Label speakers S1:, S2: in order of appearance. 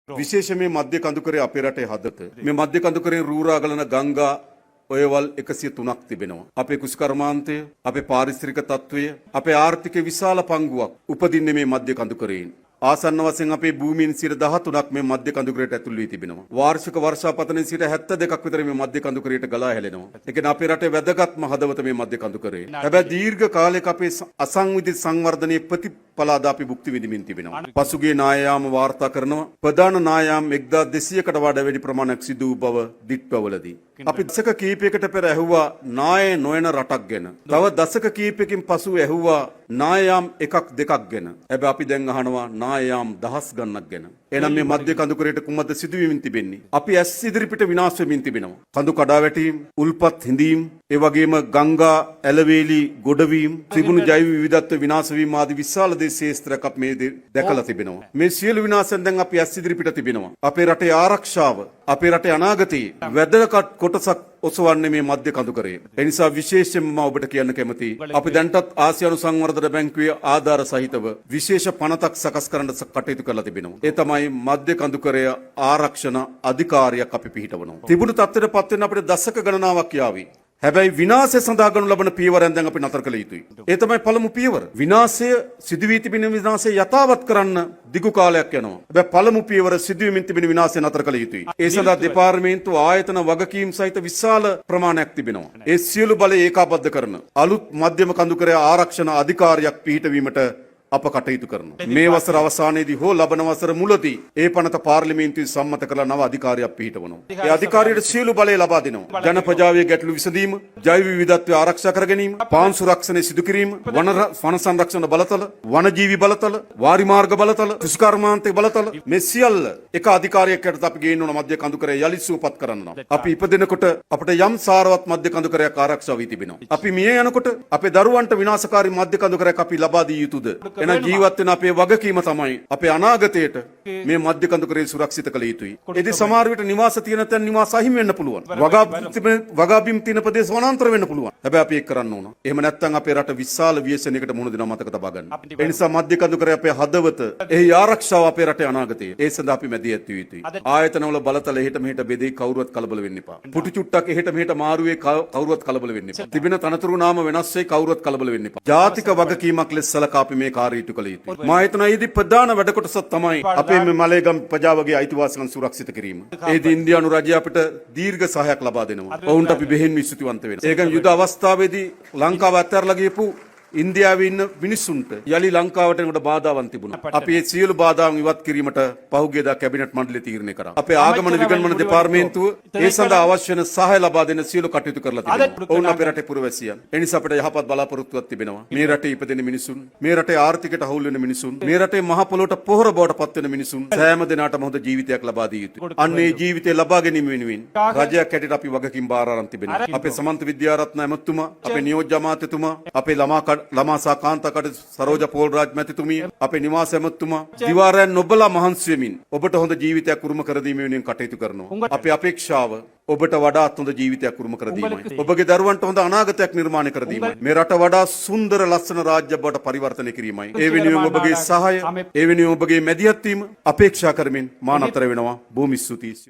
S1: විශේෂ මේ මධ්‍ය කඳුකරේ අපේ රටේ හදත මේ මධ්‍ය කඳුකරේ රූරා ගලන ගංගා ඔයවල් 103ක් තිබෙනවා. අපේ කුෂ්කර්මාන්තය, අපේ පාරිසරික තත්වය, අපේ ආර්ථික විශාල පංගුවක් උපදින්නේ මේ මධ්‍ය කඳුකරේන්. ආසන්න වශයෙන් අපේ භූමියෙන් 13%ක් මේ මධ්‍ය කඳුකරයට ඇතුල් වී තිබෙනවා. වාර්ෂික වර්ෂාපතනයේ 72%ක් විතර මේ මධ්‍ය කඳුකරයට ගලා හැලෙනවා. ඒ කියන්නේ අපේ රටේ වැදගත්ම හදවත මේ මධ්‍ය කඳුකරේ. හැබැයි දීර්ඝ කාලයක අපේ අසංවිධිත සංවර්ධනයේ ප්‍රතිඵලාද අපි භුක්ති විඳිමින් තිබෙනවා. පසුගිය නායයාම වාර්තා කරනවා ප්‍රධාන නායයාම 1200කට වඩා වැඩි ප්‍රමාණයක් සිදු වූ බව දිට්ඨවලදී. අපි දශක කීපයකට පෙර ඇහුවා නාය නොයන රටක් ගැන. තව දශක කීපයකින් පසු ඇහුවා නායයාම් එකක් දෙකක් ගැන. හැබැයි අපි දැන් අහනවා නායයාම් දහස් ගණනක් ගැන. එහෙනම් මේ මධ්‍ය කඳුකරයට කුමද්ද සිදුවීමින් තිබෙන්නේ? අපි ඇස් ඉදිරිපිට විනාශ වෙමින් තිබෙනවා. කඳු කඩාවැටීම්, උල්පත් හිඳීම්, ඒ වගේම ගංගා ඇලවේලි ගොඩවීම්, ත්‍රිබුණු ජෛව විවිධත්ව විනාශ වීම ආදී විශාල දේ ශේස්ත්‍රයක් අපි මේ දැකලා තිබෙනවා. මේ සියලු විනාශයන් දැන් අපි ඇස් ඉදිරිපිට තිබෙනවා. අපේ රටේ ආරක්ෂාව, අපේ රටේ අනාගතයේ වැදගත් කොටසක් ඔසවන්නේ මේ මධ්‍ය කඳුකරේ. ඒ නිසා විශේෂයෙන්ම මම ඔබට කියන්න කැමතියි. අපි දැන්ටත් ආසියානු සංවර්ධන බැංකුවේ ආධාර සහිතව විශේෂ පනතක් සකස් කරන්න කටයුතු කරලා තිබෙනවා. ඒ තමයි මධ්‍ය කඳුකරය ආරක්ෂණ අධිකාරියක් අපි පිහිටවනවා. තිබුණු තත්ත්වයට පත් වෙන අපිට දශක ගණනාවක් යාවි. හැබැයි විනාශය සඳහා ගනු ලබන පියවරෙන් දැන් අපි නතර කළ යුතුයි. ඒ තමයි පළමු පියවර. විනාශය සිදු වී තිබෙන විනාශය යථාවත් කරන්න දිගු කාලයක් යනවා. හැබැයි පළමු පියවර සිදුවීමින් තිබෙන විනාශය නතර කළ යුතුයි. ඒ සඳහා දෙපාර්තමේන්තුව ආයතන වගකීම් සහිත විශාල ප්‍රමාණයක් තිබෙනවා. ඒ සියලු බලය ඒකාබද්ධ කරන අලුත් මධ්‍යම කඳුකරය ආරක්ෂණ අධිකාරියක් පිහිටවීමට අප කටයුතු කරනවා. මේ වසර අවසානයේදී හෝ ලබන වසර මුලදී ඒ පනත පාර්ලිමේන්තුවේ සම්මත කළ නව අධිකාරියක් පිහිටවනවා. ඒ අධිකාරියට සියලු බලය ලබා දෙනවා. ජන ප්‍රජාවේ ගැටලු විසඳීම, ජෛව විවිධත්වය ආරක්ෂා කර ගැනීම, පාන් සුරක්ෂණය සිදු කිරීම, වන සංරක්ෂණ බලතල, වනජීවි බලතල, වාරි මාර්ග බලතල, කෘෂිකර්මාන්තේ බලතල මේ සියල්ල එක අධිකාරියකට අපි ගේන්න ඕන මධ්‍ය කඳුකරය යලි සුවපත් කරන්න. අපි ඉපදෙනකොට අපිට යම් සාරවත් මධ්‍ය කඳුකරයක් ආරක්ෂා වී තිබෙනවා. අපි මිය යනකොට අපේ දරුවන්ට විනාශකාරී මධ්‍ය කඳුකරයක් අපි ලබා දිය යුතුද? එන ජීවත් වෙන අපේ වගකීම තමයි අපේ අනාගතයට මේ මධ්‍ය කඳුකරේ සුරක්ෂිත කළ යුතුයි. ඒදී සමහර විට නිවාස තියෙන තැන් නිවාස අහිමි වෙන්න පුළුවන්. වගාබිම් තියෙන ප්‍රදේශ වනාන්තර වෙන්න පුළුවන්. හැබැයි අපි ඒක කරන්න ඕන. එහෙම නැත්නම් අපේ රට විශාල ව්‍යසනයකට මුහුණ දෙනවා මතක තබා ගන්න. ඒ නිසා මධ්‍ය කඳුකරේ අපේ හදවත, එහි ආරක්ෂාව අපේ රටේ අනාගතය. ඒ සඳහා අපි මැදිහත් විය යුතුයි. ආයතනවල බලතල එහෙට මෙහෙට බෙදී කවුරුවත් කලබල වෙන්න එපා. පුටු චුට්ටක් එහෙට මෙහෙට මාරුවේ කවුරුවත් කලබල වෙන්න එපා. තිබෙන තනතුරු නාම වෙනස් වෙයි කවුරුවත් කලබල වෙන්න එපා. ජාතික වගකීමක් ලෙස සලකා අපි මේ කාර්යය ඉටු කළ යුතුයි. මා හිතනවා ඊදී ප්‍රධාන වැඩ කොටස තමයි අපේ මේ මලේගම් ප්‍රජාවගේ අයිතිවාසිකම් සුරක්ෂිත කිරීම. ඒදී ඉන්දියානු රජය අපිට දීර්ඝ සහායක් ලබා දෙනවා. ඔවුන්ට අපි බෙහෙන් ස්තුතිවන්ත වෙනවා. ඒකම යුද අවස්ථාවේදී ලංකාව අත්හැරලා ගියපු ඉන්දියාවේ ඉන්න මිනිස්සුන්ට යලි ලංකාවට එනකොට බාධාවන් තිබුණා. අපි මේ සියලු බාධාන් ඉවත් කිරීමට පහුගියදා කැබිනට් මණ්ඩලය තීරණය කරා. අපේ ආගමන විගණන දෙපාර්තමේන්තුව ඒ සඳහා අවශ්‍ය වෙන සහාය ලබා දෙන සියලු කටයුතු කරලා තිබෙනවා. ඔවුන් අපේ රටේ පුරවැසියන්. ඒ නිසා අපිට යහපත් බලාපොරොත්තුවක් තිබෙනවා. මේ රටේ ඉපදෙන මිනිසුන්, මේ රටේ ආර්ථිකයට හවුල් වෙන මිනිසුන්, මේ රටේ මහ පොළොවට පොහොර බවට පත් වෙන මිනිසුන් සෑම දිනකටම හොඳ ජීවිතයක් ලබා දිය යුතුයි. අන්න ඒ ජීවිතය ලබා ගැනීම වෙනුවෙන් රජයක් හැටියට අපි වගකීම් බාර අරන් තිබෙනවා. අපේ සමන්ත විද්‍යාරත්න ඇමතුමා, අපේ නියෝජ්‍ය අමාත්‍යතුමා, අපේ ළමා සාකාන්ත සරෝජ පෝල්රාජ් මැතිතුමිය, අපේ නිවාස ඇමතුමා දිවාරයන් නොබලා මහන්සි වෙමින් ඔබට හොඳ ජීවිතයක් උරුම කර දීම වෙනුවෙන් කටයුතු කරනවා. අපේ අපේක්ෂාව ඔබට වඩාත් හොඳ ජීවිතයක් උරුම කර දීමයි. ඔබගේ දරුවන්ට හොඳ අනාගතයක් නිර්මාණය කර දීමයි. මේ රට වඩා සුන්දර ලස්සන රාජ්‍ය බවට පරිවර්තනය කිරීමයි. ඒ වෙනුවෙන් ඔබගේ සහාය, ඒ වෙනුවෙන් ඔබගේ මැදිහත් වීම අපේක්ෂා කරමින් මා නතර වෙනවා. බොහොම ස්තුතියි.